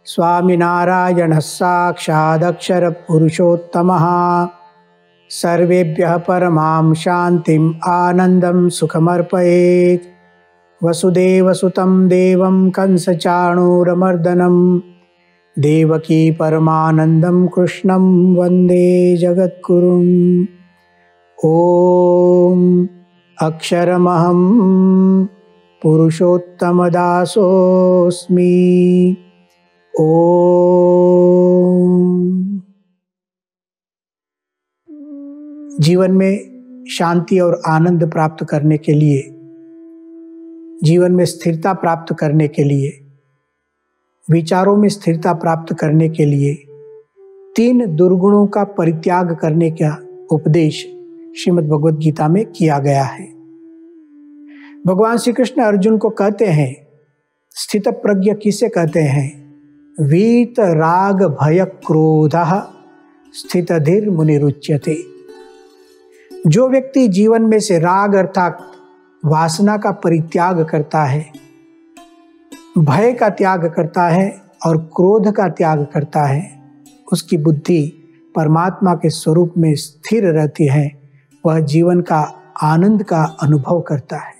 स्वामिनारायणः साक्षादक्षर पुरुषोत्तमः सर्वेभ्यः परमां शान्तिम् आनन्दं सुखमर्पयेत्। वसुदेवसुतं देवं कंसचाणूरमर्दनं देवकी परमानन्दं कृष्णं वन्दे जगद्गुरुम्। ॐ अक्षरमहं पुरुषोत्तमदासोऽस्मि। जीवन में शांति और आनंद प्राप्त करने के लिए, जीवन में स्थिरता प्राप्त करने के लिए, विचारों में स्थिरता प्राप्त करने के लिए 3 दुर्गुणों का परित्याग करने का उपदेश श्रीमद् भगवद गीता में किया गया है। भगवान श्री कृष्ण अर्जुन को कहते हैं, स्थित प्रज्ञ किसे कहते हैं? वीत राग भय क्रोधः स्थितधीर मुनिरुच्यते। जो व्यक्ति जीवन में से राग अर्थात वासना का परित्याग करता है, भय का त्याग करता है और क्रोध का त्याग करता है, उसकी बुद्धि परमात्मा के स्वरूप में स्थिर रहती है। वह जीवन का आनंद का अनुभव करता है।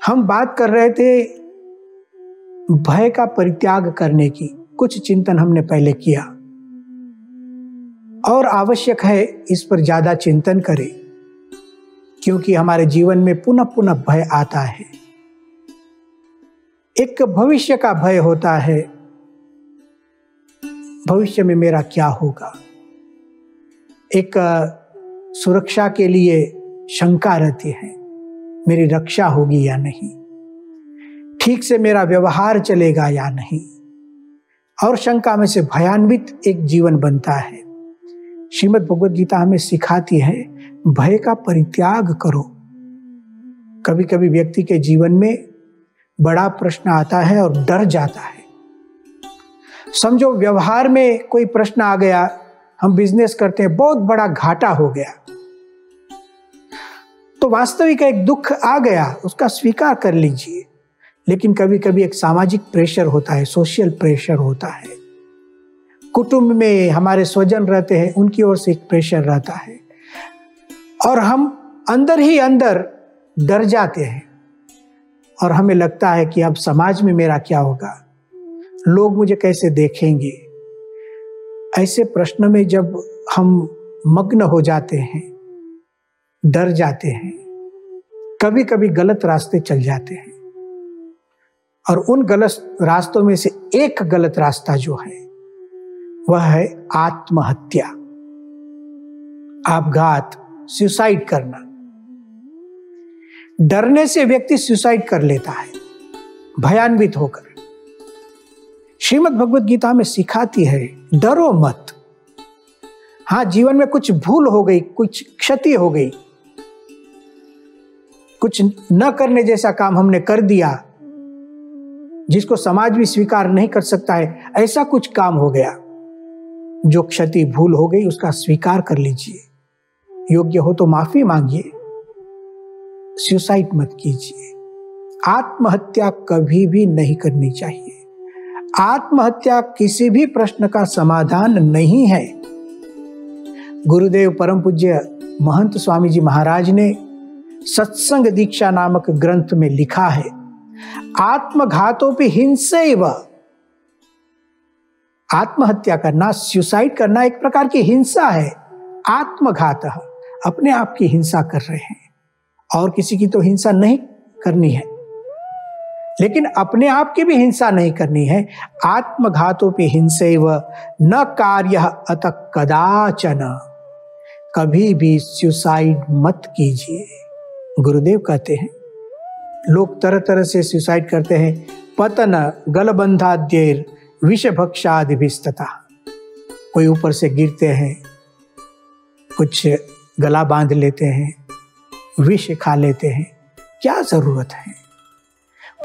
हम बात कर रहे थे भय का परित्याग करने की, कुछ चिंतन हमने पहले किया और आवश्यक है इस पर ज्यादा चिंतन करें, क्योंकि हमारे जीवन में पुनः पुनः भय आता है। एक भविष्य का भय होता है, भविष्य में मेरा क्या होगा। एक सुरक्षा के लिए शंका रहती है, मेरी रक्षा होगी या नहीं, ठीक से मेरा व्यवहार चलेगा या नहीं, और शंका में से भयान्वित एक जीवन बनता है। श्रीमद् भगवद गीता हमें सिखाती है भय का परित्याग करो। कभी कभी व्यक्ति के जीवन में बड़ा प्रश्न आता है और डर जाता है। समझो व्यवहार में कोई प्रश्न आ गया, हम बिजनेस करते हैं, बहुत बड़ा घाटा हो गया, तो वास्तविक एक दुख आ गया, उसका स्वीकार कर लीजिए। लेकिन कभी कभी एक सामाजिक प्रेशर होता है, सोशल प्रेशर होता है, कुटुंब में हमारे स्वजन रहते हैं, उनकी ओर से एक प्रेशर रहता है और हम अंदर ही अंदर डर जाते हैं और हमें लगता है कि अब समाज में मेरा क्या होगा, लोग मुझे कैसे देखेंगे। ऐसे प्रश्न में जब हम मग्न हो जाते हैं, डर जाते हैं, कभी कभी गलत रास्ते चल जाते हैं, और उन गलत रास्तों में से एक गलत रास्ता जो है वह है आत्महत्या, आपघात, सुसाइड करना। डरने से व्यक्ति सुसाइड कर लेता है भयान्वित होकर। श्रीमद् भगवद गीता में सिखाती है डरो मत। हाँ, जीवन में कुछ भूल हो गई, कुछ क्षति हो गई, कुछ न करने जैसा काम हमने कर दिया जिसको समाज भी स्वीकार नहीं कर सकता है, ऐसा कुछ काम हो गया, जो क्षति भूल हो गई उसका स्वीकार कर लीजिए। योग्य हो तो माफी मांगिए, सुसाइड मत कीजिए। आत्महत्या कभी भी नहीं करनी चाहिए। आत्महत्या किसी भी प्रश्न का समाधान नहीं है। गुरुदेव परम पूज्य महंत स्वामी जी महाराज ने सत्संग दीक्षा नामक ग्रंथ में लिखा है, आत्मघातोपि हिंसैव। आत्महत्या करना, सुसाइड करना एक प्रकार की हिंसा है। आत्मघात, अपने आप की हिंसा कर रहे हैं, और किसी की तो हिंसा नहीं करनी है, लेकिन अपने आप की भी हिंसा नहीं करनी है। आत्मघातोपि हिंसैव न कार्यः अतः कदाचन। कभी भी सुसाइड मत कीजिए। गुरुदेव कहते हैं, लोग तरह तरह से सुसाइड करते हैं। पतन गलबंधाद्यैर विषभक्षादिभिस्ततः। कोई ऊपर से गिरते हैं, कुछ गला बांध लेते हैं, विष खा लेते हैं। क्या जरूरत है?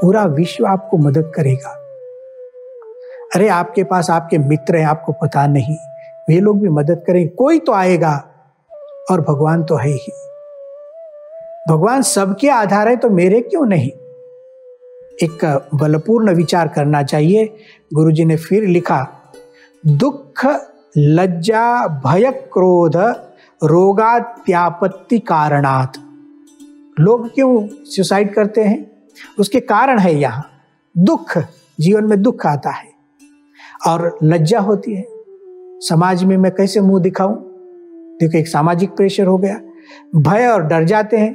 पूरा विश्व आपको मदद करेगा। अरे आपके पास आपके मित्र हैं, आपको पता नहीं, वे लोग भी मदद करेंगे। कोई तो आएगा, और भगवान तो है ही। भगवान सबके आधार है, तो मेरे क्यों नहीं? एक बलपूर्ण विचार करना चाहिए। गुरुजी ने फिर लिखा, दुख लज्जा भय क्रोध रोगात्यापत्ति कारणात्। लोग क्यों सुसाइड करते हैं? उसके कारण है यहाँ दुख, जीवन में दुख आता है और लज्जा होती है। समाज में मैं कैसे मुंह दिखाऊं? देखो, एक सामाजिक प्रेशर हो गया। भय और डर जाते हैं।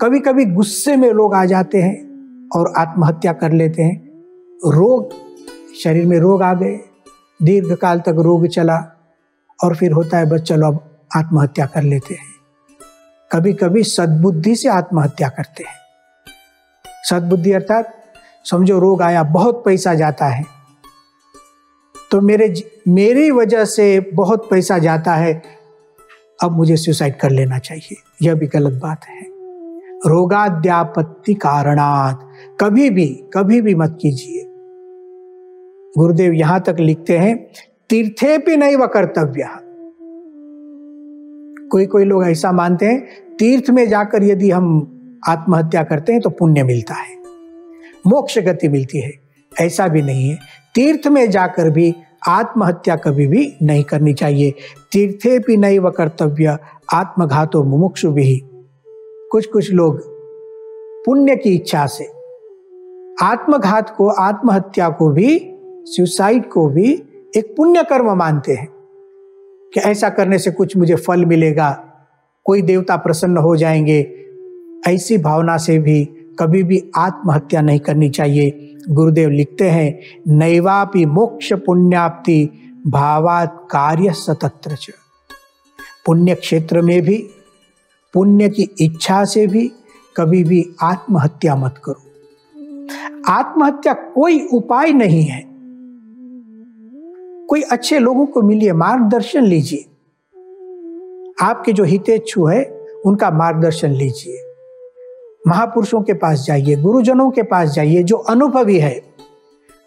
कभी कभी गुस्से में लोग आ जाते हैं और आत्महत्या कर लेते हैं। रोग, शरीर में रोग आ गए, दीर्घ काल तक रोग चला और फिर होता है बस चलो अब आत्महत्या कर लेते हैं। कभी कभी सद्बुद्धि से आत्महत्या करते हैं। सद्बुद्धि अर्थात समझो रोग आया, बहुत पैसा जाता है, तो मेरी वजह से बहुत पैसा जाता है, अब मुझे सुसाइड कर लेना चाहिए। यह भी गलत बात है। रोगाद्यापत्ति कारणात् कभी भी मत कीजिए। गुरुदेव यहां तक लिखते हैं, तीर्थेपि नैव कर्तव्यः। कोई लोग ऐसा मानते हैं तीर्थ में जाकर यदि हम आत्महत्या करते हैं तो पुण्य मिलता है, मोक्ष गति मिलती है। ऐसा भी नहीं है। तीर्थ में जाकर भी आत्महत्या कभी भी नहीं करनी चाहिए। तीर्थेपि नैव कर्तव्य आत्मघातो मुमुक्षुभिः। कुछ लोग पुण्य की इच्छा से आत्मघात को, आत्महत्या को भी, सुसाइड को भी एक पुण्य कर्म मानते हैं कि ऐसा करने से कुछ मुझे फल मिलेगा, कोई देवता प्रसन्न हो जाएंगे। ऐसी भावना से भी कभी भी आत्महत्या नहीं करनी चाहिए। गुरुदेव लिखते हैं, नैवापि मोक्ष पुण्याप्ति भावात् कार्य सतत्र च। पुण्य क्षेत्र में भी, पुण्य की इच्छा से भी कभी भी आत्महत्या मत करो। आत्महत्या कोई उपाय नहीं है। कोई अच्छे लोगों को मिलिए, मार्गदर्शन लीजिए। आपके जो हितेच्छु है उनका मार्गदर्शन लीजिए। महापुरुषों के पास जाइए, गुरुजनों के पास जाइए, जो अनुभवी है,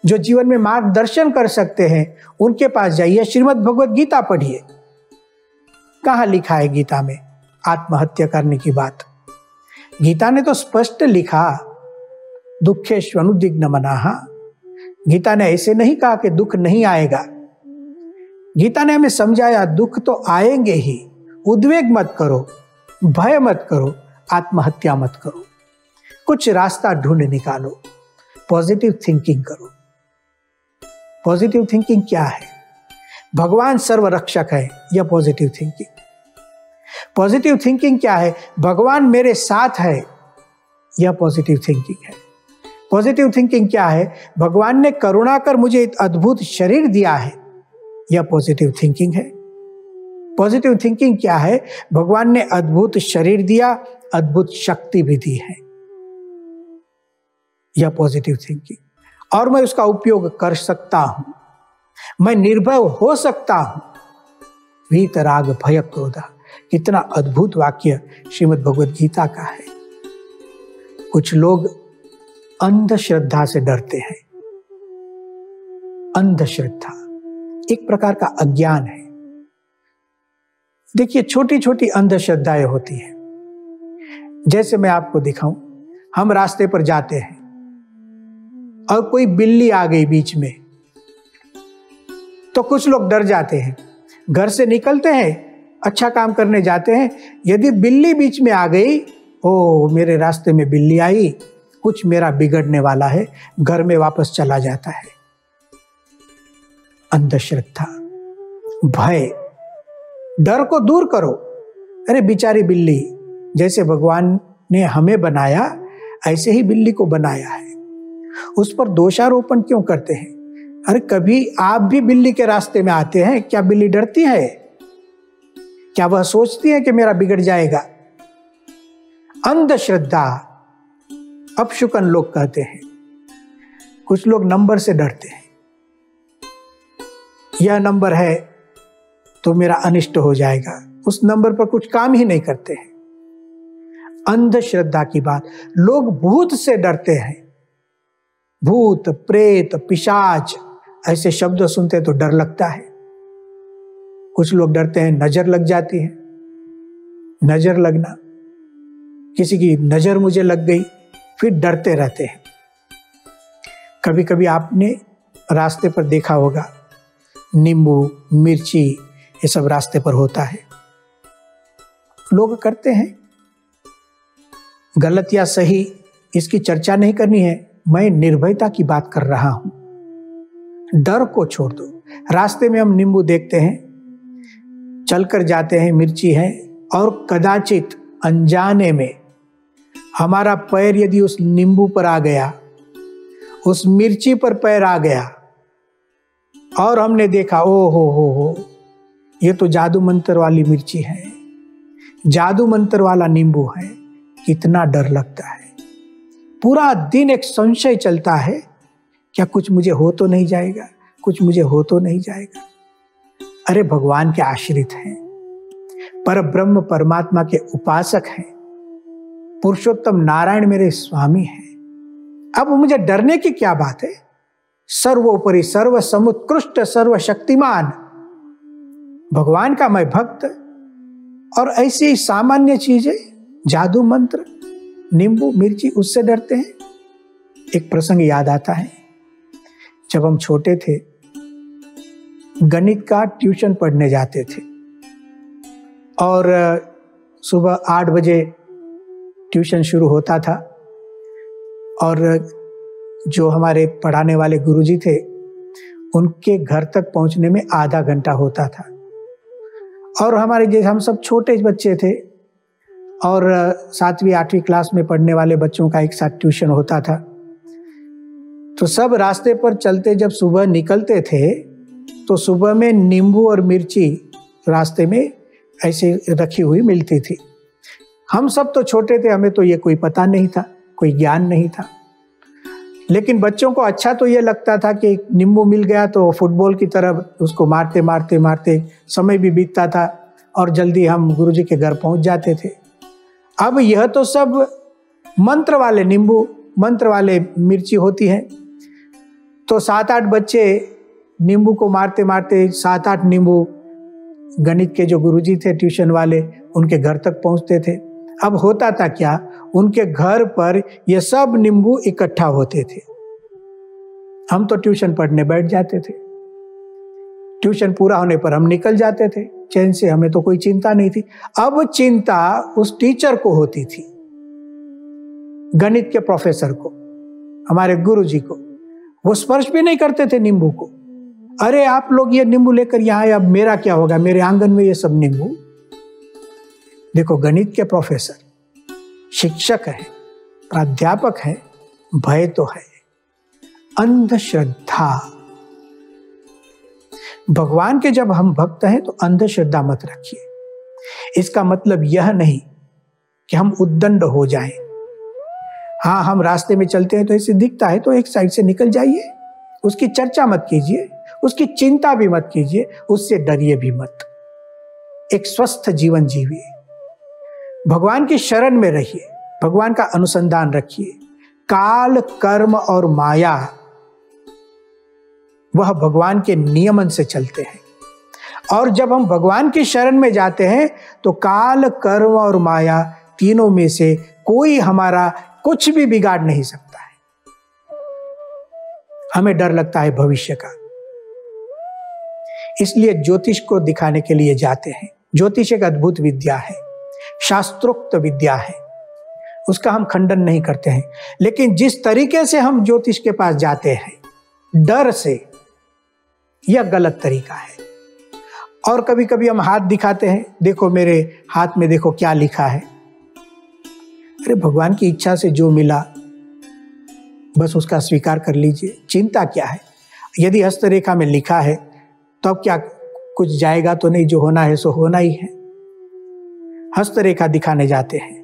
जो जीवन में मार्गदर्शन कर सकते हैं, उनके पास जाइए। श्रीमद् भगवद गीता पढ़िए। कहाँ लिखा है गीता में आत्महत्या करने की बात? गीता ने तो स्पष्ट लिखा, दुखेष्वनुद्विग्न मनाः। गीता ने ऐसे नहीं कहा कि दुख नहीं आएगा। गीता ने हमें समझाया दुख तो आएंगे ही, उद्वेग मत करो, भय मत करो, आत्महत्या मत करो। कुछ रास्ता ढूंढ निकालो, पॉजिटिव थिंकिंग करो। पॉजिटिव थिंकिंग क्या है? भगवान सर्वरक्षक है, यह पॉजिटिव थिंकिंग। पॉजिटिव थिंकिंग क्या है? भगवान मेरे साथ है, यह पॉजिटिव थिंकिंग है। पॉजिटिव थिंकिंग क्या है? भगवान ने करुणा कर मुझे एक अद्भुत शरीर दिया है, यह पॉजिटिव थिंकिंग है। पॉजिटिव थिंकिंग क्या है? भगवान ने अद्भुत शरीर दिया, अद्भुत शक्ति भी दी है, यह पॉजिटिव थिंकिंग। और मैं उसका उपयोग कर सकता हूं, मैं निर्भय हो सकता हूं। वीतराग भय क्रोध, कितना अद्भुत वाक्य श्रीमद् भगवद गीता का है। कुछ लोग अंधश्रद्धा से डरते हैं। अंधश्रद्धा एक प्रकार का अज्ञान है। देखिए, छोटी छोटी अंधश्रद्धाएं होती हैं। जैसे मैं आपको दिखाऊं, हम रास्ते पर जाते हैं और कोई बिल्ली आ गई बीच में, तो कुछ लोग डर जाते हैं, घर से निकलते हैं, अच्छा काम करने जाते हैं। यदि बिल्ली बीच में आ गई, ओ मेरे रास्ते में बिल्ली आई, कुछ मेरा बिगड़ने वाला है, घर में वापस चला जाता है। अंधश्रद्धा, भय, डर को दूर करो। अरे बेचारी बिल्ली, जैसे भगवान ने हमें बनाया ऐसे ही बिल्ली को बनाया है, उस पर दोषारोपण क्यों करते हैं? अरे कभी आप भी बिल्ली के रास्ते में आते हैं, क्या बिल्ली डरती है? क्या वह सोचती है कि मेरा बिगड़ जाएगा? अंधश्रद्धा, अपशुकन लोग कहते हैं। कुछ लोग नंबर से डरते हैं, यह नंबर है तो मेरा अनिष्ट हो जाएगा, उस नंबर पर कुछ काम ही नहीं करते हैं। अंधश्रद्धा की बात। लोग भूत से डरते हैं, भूत, प्रेत, पिशाच, ऐसे शब्द सुनते तो डर लगता है। कुछ लोग डरते हैं नजर लग जाती है। नजर लगना, किसी की नजर मुझे लग गई, फिर डरते रहते हैं। कभी कभी आपने रास्ते पर देखा होगा, नींबू, मिर्ची, ये सब रास्ते पर होता है। लोग करते हैं, गलत या सही इसकी चर्चा नहीं करनी है। मैं निर्भयता की बात कर रहा हूं। डर को छोड़ दो। रास्ते में हम नींबू देखते हैं, चलकर जाते हैं, मिर्ची है, और कदाचित अनजाने में हमारा पैर यदि उस नींबू पर आ गया, उस मिर्ची पर पैर आ गया, और हमने देखा ओ हो, ये तो जादू मंत्र वाली मिर्ची है, जादू मंत्र वाला नींबू है। कितना डर लगता है। पूरा दिन एक संशय चलता है, क्या कुछ मुझे हो तो नहीं जाएगा, कुछ मुझे हो तो नहीं जाएगा। अरे भगवान के आश्रित हैं, पर ब्रह्म परमात्मा के उपासक हैं, पुरुषोत्तम नारायण मेरे स्वामी हैं। अब मुझे डरने की क्या बात है। सर्वोपरि सर्व समुत्कृष्ट सर्वशक्तिमान भगवान का मैं भक्त, और ऐसी सामान्य चीजें, जादू मंत्र, नींबू, मिर्ची, उससे डरते हैं। एक प्रसंग याद आता है, जब हम छोटे थे, गणित का ट्यूशन पढ़ने जाते थे, और सुबह 8 बजे ट्यूशन शुरू होता था, और जो हमारे पढ़ाने वाले गुरुजी थे, उनके घर तक पहुंचने में आधा घंटा होता था। और हमारे जैसे हम सब छोटे बच्चे थे, और 7वीं 8वीं क्लास में पढ़ने वाले बच्चों का एक साथ ट्यूशन होता था। तो सब रास्ते पर चलते जब सुबह निकलते थे, तो सुबह में नींबू और मिर्ची रास्ते में ऐसे रखी हुई मिलती थी। हम सब तो छोटे थे, हमें तो ये कोई पता नहीं था, कोई ज्ञान नहीं था। लेकिन बच्चों को अच्छा तो ये लगता था कि नींबू मिल गया तो फुटबॉल की तरह उसको मारते मारते मारते समय भी बीतता था, और जल्दी हम गुरुजी के घर पहुंच जाते थे। अब यह तो सब मंत्र वाले नींबू, मंत्र वाले मिर्ची होती है। तो 7-8 बच्चे नींबू को मारते मारते 7-8 नींबू गणित के जो गुरुजी थे ट्यूशन वाले, उनके घर तक पहुंचते थे। अब होता था क्या, उनके घर पर ये सब नींबू इकट्ठा होते थे। हम तो ट्यूशन पढ़ने बैठ जाते थे। ट्यूशन पूरा होने पर हम निकल जाते थे चैन से, हमें तो कोई चिंता नहीं थी। अब चिंता उस टीचर को होती थी, गणित के प्रोफेसर को, हमारे गुरुजी को। वो स्पर्श भी नहीं करते थे नींबू को। अरे आप लोग ये नींबू लेकर यहाँ आए, अब मेरा क्या होगा, मेरे आंगन में ये सब नींबू। देखो, गणित के प्रोफेसर, शिक्षक है, प्राध्यापक है, भय तो है। अंधश्रद्धा, भगवान के जब हम भक्त हैं तो अंधश्रद्धा मत रखिए। इसका मतलब यह नहीं कि हम उद्दंड हो जाएं। हाँ, हम रास्ते में चलते हैं तो ऐसे दिखता है तो एक साइड से निकल जाइए, उसकी चर्चा मत कीजिए, उसकी चिंता भी मत कीजिए, उससे डरिए भी मत। एक स्वस्थ जीवन जीविए, भगवान की शरण में रहिए, भगवान का अनुसंधान रखिए। काल, कर्म और माया वह भगवान के नियमन से चलते हैं, और जब हम भगवान की शरण में जाते हैं तो काल, कर्म और माया तीनों में से कोई हमारा कुछ भी बिगाड़ नहीं सकता है। हमें डर लगता है भविष्य का, इसलिए ज्योतिष को दिखाने के लिए जाते हैं। ज्योतिष एक अद्भुत विद्या है, शास्त्रोक्त विद्या है, उसका हम खंडन नहीं करते हैं। लेकिन जिस तरीके से हम ज्योतिष के पास जाते हैं डर से, यह गलत तरीका है। और कभी कभी हम हाथ दिखाते हैं, देखो मेरे हाथ में देखो क्या लिखा है। अरे भगवान की इच्छा से जो मिला बस उसका स्वीकार कर लीजिए, चिंता क्या है। यदि हस्तरेखा में लिखा है तो अब क्या कुछ जाएगा तो नहीं, जो होना है सो होना ही है। हस्तरेखा दिखाने जाते हैं।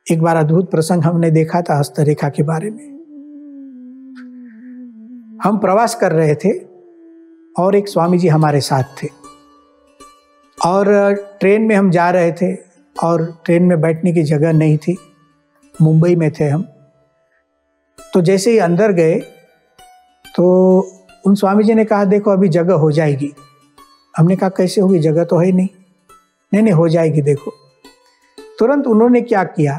एक बार अद्भुत प्रसंग हमने देखा था हस्तरेखा के बारे में। हम प्रवास कर रहे थे और एक स्वामी जी हमारे साथ थे, और ट्रेन में हम जा रहे थे और ट्रेन में बैठने की जगह नहीं थी। मुंबई में थे हम। तो जैसे ही अंदर गए तो उन स्वामी जी ने कहा देखो अभी जगह हो जाएगी। हमने कहा कैसे होगी, जगह तो है नहीं। नहीं हो जाएगी देखो। तुरंत उन्होंने क्या किया,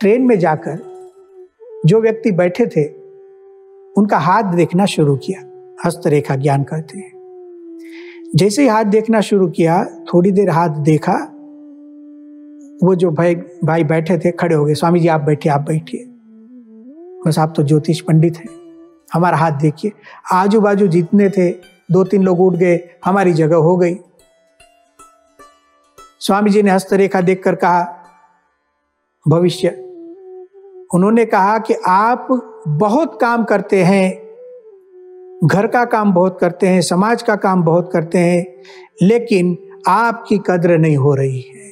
ट्रेन में जाकर जो व्यक्ति बैठे थे उनका हाथ देखना शुरू किया। हस्तरेखा ज्ञान कहते हैं। जैसे ही हाथ देखना शुरू किया, थोड़ी देर हाथ देखा, वो जो भाई बैठे थे खड़े हो गए। स्वामी जी आप बैठिए, आप बैठिए, बस आप तो ज्योतिष पंडित हैं, हमारा हाथ देखिए। आजू बाजू जितने थे 2-3 लोग उठ गए, हमारी जगह हो गई। स्वामी जी ने हस्तरेखा देखकर कहा भविष्य। उन्होंने कहा कि आप बहुत काम करते हैं, घर का काम बहुत करते हैं, समाज का काम बहुत करते हैं, लेकिन आपकी कदर नहीं हो रही है।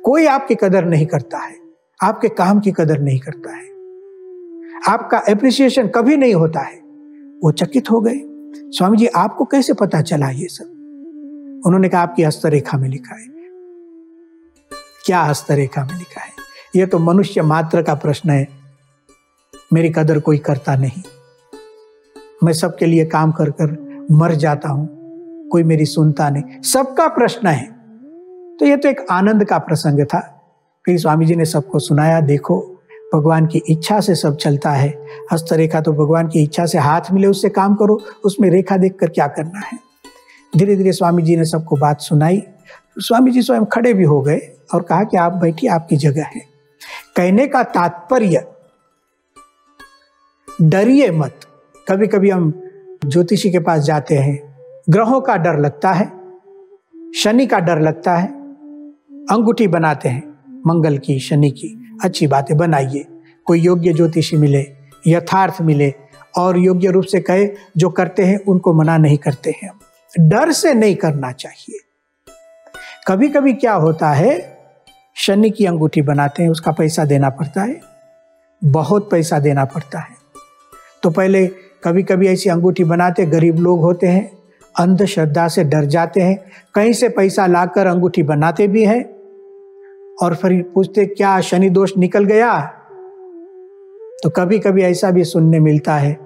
कोई आपकी कदर नहीं करता है, आपके काम की कदर नहीं करता है, आपका एप्रिसिएशन कभी नहीं होता है। वो चकित हो गए। स्वामी जी आपको कैसे पता चला ये सब? उन्होंने कहा आपकी हस्तरेखा में लिखा है। क्या हस्तरेखा में लिखा है? ये तो मनुष्य मात्र का प्रश्न है। मेरी कदर कोई करता नहीं, मैं सबके लिए काम कर कर मर जाता हूं, कोई मेरी सुनता नहीं, सबका प्रश्न है। तो ये तो एक आनंद का प्रसंग था। फिर स्वामी जी ने सबको सुनाया, देखो भगवान की इच्छा से सब चलता है। हस्तरेखा तो भगवान की इच्छा से, हाथ मिले उससे काम करो, उसमें रेखा देखकर क्या करना है। धीरे धीरे स्वामी जी ने सबको बात सुनाई। स्वामी जी स्वयं खड़े भी हो गए और कहा कि आप बैठिए, आपकी जगह है। कहने का तात्पर्य, डरिए मत। कभी कभी हम ज्योतिषी के पास जाते हैं, ग्रहों का डर लगता है, शनि का डर लगता है, अंगूठी बनाते हैं मंगल की, शनि की। अच्छी बातें बनाइए, कोई योग्य ज्योतिषी मिले, यथार्थ मिले और योग्य रूप से कहे, जो करते हैं उनको मना नहीं करते हैं। डर से नहीं करना चाहिए। कभी कभी क्या होता है, शनि की अंगूठी बनाते हैं, उसका पैसा देना पड़ता है, बहुत पैसा देना पड़ता है। तो पहले कभी कभी ऐसी अंगूठी बनाते, गरीब लोग होते हैं, अंधश्रद्धा से डर जाते हैं, कहीं से पैसा लाकर अंगूठी बनाते भी हैं और फिर पूछते क्या शनि दोष निकल गया? तो कभी कभी ऐसा भी सुनने मिलता है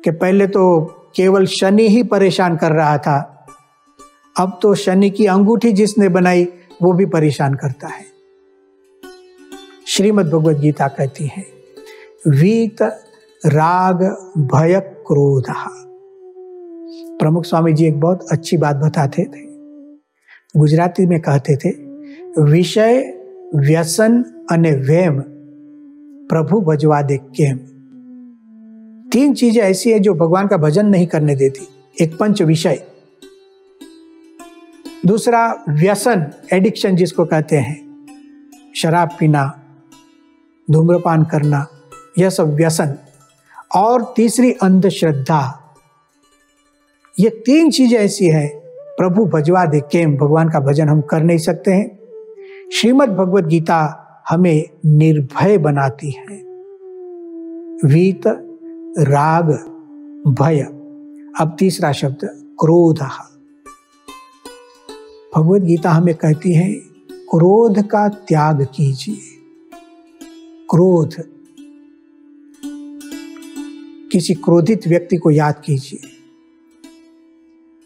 कि पहले तो केवल शनि ही परेशान कर रहा था, अब तो शनि की अंगूठी जिसने बनाई वो भी परेशान करता है। श्रीमद् भगवद गीता कहती है, वीत राग भय क्रोध। प्रमुख स्वामी जी एक बहुत अच्छी बात बताते थे, गुजराती में कहते थे, विषय व्यसन अने वेम प्रभु भजवा दे केम। 3 चीजें ऐसी है जो भगवान का भजन नहीं करने देती। एक पंच विषय, दूसरा व्यसन, एडिक्शन जिसको कहते हैं, शराब पीना, धूम्रपान करना, यह सब व्यसन, और तीसरी अंधश्रद्धा। ये 3 चीजें ऐसी है, प्रभु भजवा दे केम, भगवान का भजन हम कर नहीं सकते हैं। श्रीमद् भगवद गीता हमें निर्भय बनाती है। वीत राग भय। अब तीसरा शब्द क्रोध। भगवद गीता हमें कहती है क्रोध का त्याग कीजिए। क्रोध, किसी क्रोधित व्यक्ति को याद कीजिए,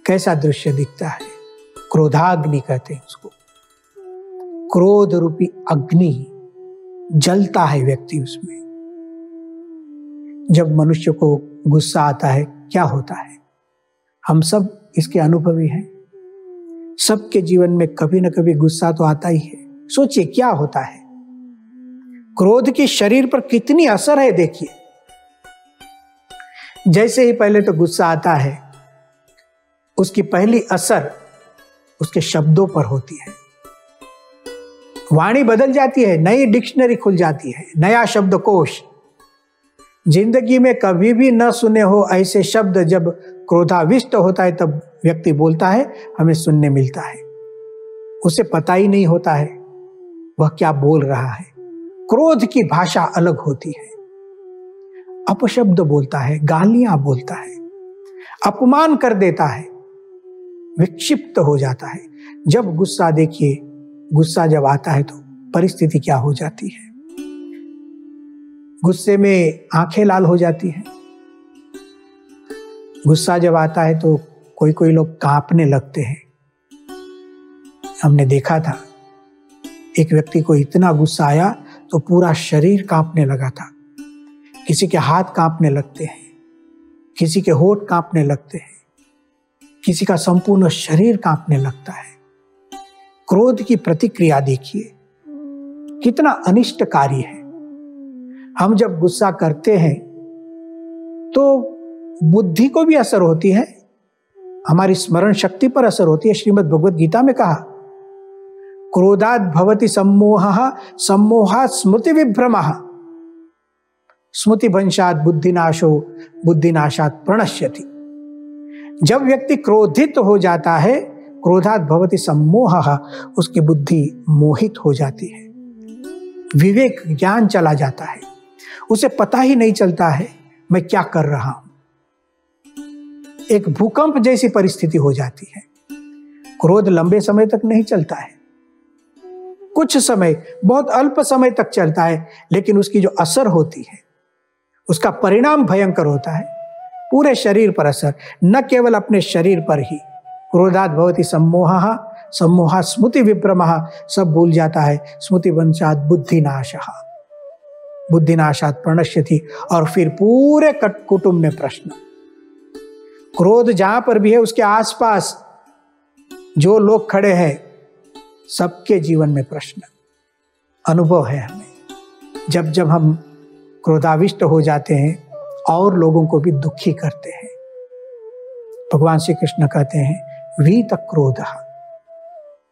कैसा दृश्य दिखता है। क्रोधाग्नि कहते हैं उसको, क्रोध रूपी अग्नि जलता है व्यक्ति उसमें। जब मनुष्य को गुस्सा आता है क्या होता है? हम सब इसके अनुभवी हैं। सबके जीवन में कभी न कभी गुस्सा तो आता ही है। सोचिए क्या होता है, क्रोध की शरीर पर कितनी असर है। देखिए, जैसे ही पहले तो गुस्सा आता है, उसकी पहली असर उसके शब्दों पर होती है। वाणी बदल जाती है, नई डिक्शनरी खुल जाती है, नया शब्दकोश। जिंदगी में कभी भी न सुने हो ऐसे शब्द जब क्रोधाविष्ट होता है तब व्यक्ति बोलता है, हमें सुनने मिलता है। उसे पता ही नहीं होता है वह क्या बोल रहा है। क्रोध की भाषा अलग होती है। अपशब्द बोलता है, गालियां बोलता है, अपमान कर देता है, विक्षिप्त हो जाता है। जब गुस्सा, देखिए गुस्सा जब आता है तो परिस्थिति क्या हो जाती है। गुस्से में आंखें लाल हो जाती हैं। गुस्सा जब आता है तो कोई कोई लोग कांपने लगते हैं। हमने देखा था एक व्यक्ति को इतना गुस्सा आया तो पूरा शरीर कांपने लगा था। किसी के हाथ कांपने लगते हैं, किसी के होठ कांपने लगते हैं, किसी का संपूर्ण शरीर कांपने लगता है। क्रोध की प्रतिक्रिया देखिए कितना अनिष्टकारी है। हम जब गुस्सा करते हैं तो बुद्धि को भी असर होती है, हमारी स्मरण शक्ति पर असर होती है। श्रीमद् भगवद गीता में कहा, क्रोधात् भवति सम्मोहः, सम्मोहात् स्मृति विभ्रमः, स्मृति भंशात् बुद्धिनाशो, बुद्धिनाशात् प्रणश्यति। जब व्यक्ति क्रोधित हो जाता है, क्रोधात् भवति सम्मोहः, उसकी बुद्धि मोहित हो जाती है, विवेक ज्ञान चला जाता है, उसे पता ही नहीं चलता है मैं क्या कर रहा हूं। एक भूकंप जैसी परिस्थिति हो जाती है। क्रोध लंबे समय तक नहीं चलता है, कुछ समय, बहुत अल्प समय तक चलता है, लेकिन उसकी जो असर होती है, उसका परिणाम भयंकर होता है, पूरे शरीर पर असर, न केवल अपने शरीर पर ही। क्रोधात् भवति सम्मोहः, सम्मोहात् स्मृति विभ्रमः, सब भूल जाता है, स्मृति वंशात् बुद्धिनाशः, बुद्धिनाशात् प्रणश्यति। और फिर पूरे कुटुंब में प्रश्न। क्रोध जहां पर भी है, उसके आसपास जो लोग खड़े हैं, सबके जीवन में प्रश्न। अनुभव है हमें, जब जब हम क्रोधाविष्ट हो जाते हैं और लोगों को भी दुखी करते हैं। भगवान श्री कृष्ण कहते हैं वीत क्रोधः,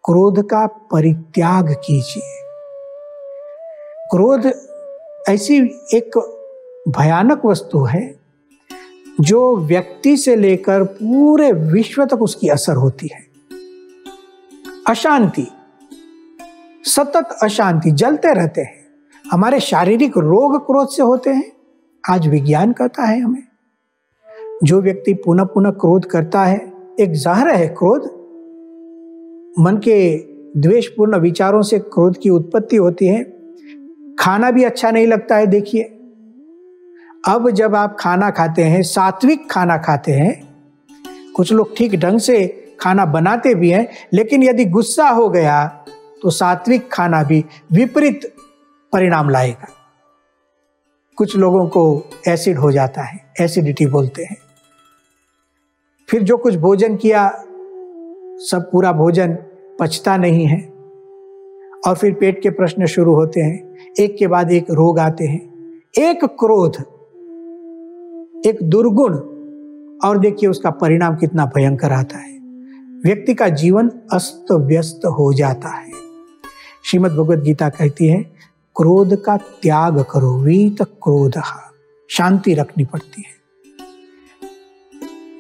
क्रोध का परित्याग कीजिए। क्रोध ऐसी एक भयानक वस्तु है जो व्यक्ति से लेकर पूरे विश्व तक उसकी असर होती है। अशांति, सतत अशांति, जलते रहते हैं। हमारे शारीरिक रोग क्रोध से होते हैं, आज विज्ञान कहता है हमें। जो व्यक्ति पुनः पुनः क्रोध करता है, एक जहर है क्रोध। मन के द्वेषपूर्ण विचारों से क्रोध की उत्पत्ति होती है। खाना भी अच्छा नहीं लगता है। देखिए, अब जब आप खाना खाते हैं, सात्विक खाना खाते हैं, कुछ लोग ठीक ढंग से खाना बनाते भी हैं, लेकिन यदि गुस्सा हो गया तो सात्विक खाना भी विपरीत परिणाम लाएगा। कुछ लोगों को एसिड हो जाता है, एसिडिटी बोलते हैं। फिर जो कुछ भोजन किया, सब पूरा भोजन पचता नहीं है, और फिर पेट के प्रश्न शुरू होते हैं, एक के बाद एक रोग आते हैं। एक क्रोध, एक दुर्गुण, और देखिए उसका परिणाम कितना भयंकर आता है। व्यक्ति का जीवन अस्त व्यस्त हो जाता है। श्रीमद् भगवद गीता कहती है क्रोध का त्याग करो, वीत क्रोधः, शांति रखनी पड़ती है।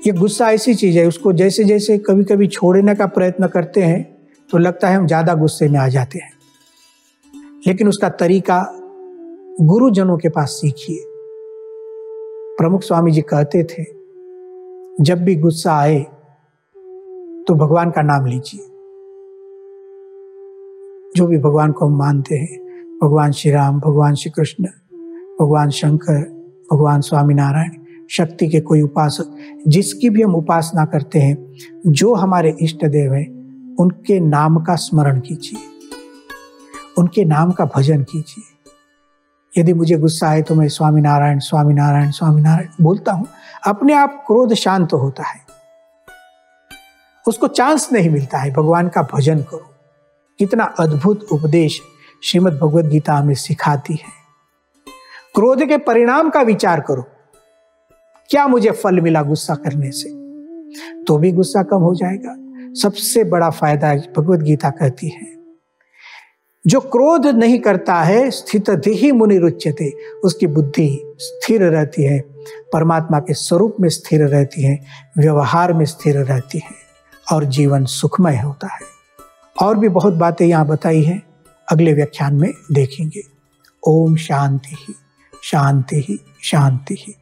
ये गुस्सा ऐसी चीज है, उसको जैसे जैसे कभी कभी छोड़ने का प्रयत्न करते हैं तो लगता है हम ज्यादा गुस्से में आ जाते हैं, लेकिन उसका तरीका गुरुजनों के पास सीखिए। प्रमुख स्वामी जी कहते थे जब भी गुस्सा आए तो भगवान का नाम लीजिए। जो भी भगवान को हम मानते हैं, भगवान श्री राम, भगवान श्री कृष्ण, भगवान शंकर, भगवान स्वामीनारायण, शक्ति के कोई उपासक, जिसकी भी हम उपासना करते हैं, जो हमारे इष्ट देव हैं, उनके नाम का स्मरण कीजिए, उनके नाम का भजन कीजिए। यदि मुझे गुस्सा आए तो मैं स्वामीनारायण स्वामीनारायण स्वामीनारायण बोलता हूं, अपने आप क्रोध शांत होता है, उसको चांस नहीं मिलता है। भगवान का भजन करो। कितना अद्भुत उपदेश श्रीमद् भगवद गीता हमें सिखाती है। क्रोध के परिणाम का विचार करो, क्या मुझे फल मिला गुस्सा करने से, तो भी गुस्सा कम हो जाएगा। सबसे बड़ा फायदा भगवद गीता कहती है, जो क्रोध नहीं करता है स्थितधिः मुनिरुच्यते, उसकी बुद्धि स्थिर रहती है, परमात्मा के स्वरूप में स्थिर रहती है, व्यवहार में स्थिर रहती है, और जीवन सुखमय होता है। और भी बहुत बातें यहाँ बताई हैं, अगले व्याख्यान में देखेंगे। ओम शांति ही शांति ही शांति ही।